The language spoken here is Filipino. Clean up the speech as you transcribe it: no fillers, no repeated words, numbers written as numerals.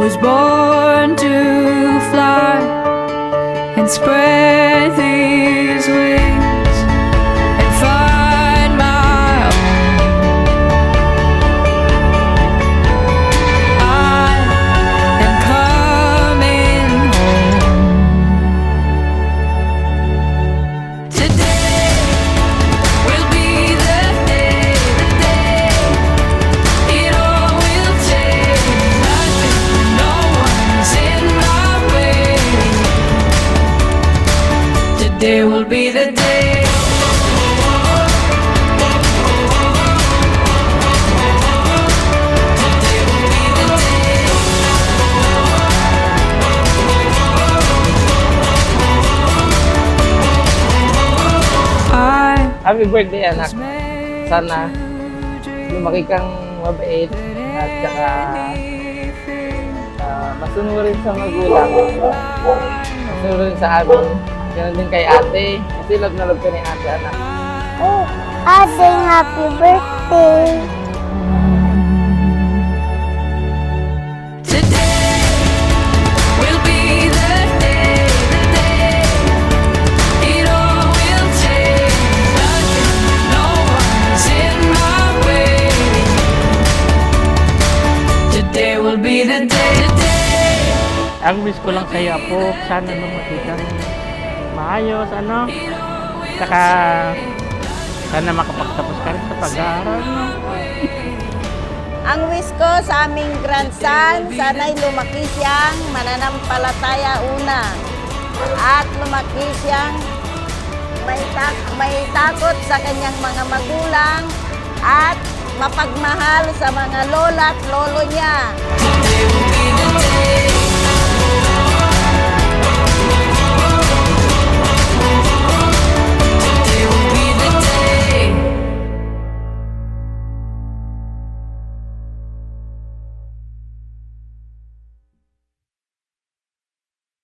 was born to fly and spread these wings and find my own. I am coming home. Today will be the day, it all will change. Nothing, no one's in my way. Today will be the day. Today will be the day. I Happy birthday, anak. was made Sana to dream lumaki kang mabait at saka masunurin sa magulang. Masunurin sa amin. Ganun din kay ate. Kasi love na love ka ni ate, anak. Oh, ate, happy birthday. Today will be the day, it all will change. Nothing, no one's in my way. Today will be the day. Ang wish ko lang sa'yo, Apo, sana lumaki kang maayos, ano? Saka, sana makapagtapos ka rin sa pag-aaral, no? Ang wish ko sa aming grandson, sana'y lumaki siyang mananampalataya una. At lumaki siyang may takot sa kanyang mga magulang at mapagmahal sa mga lola at lolo niya. Today will be the day.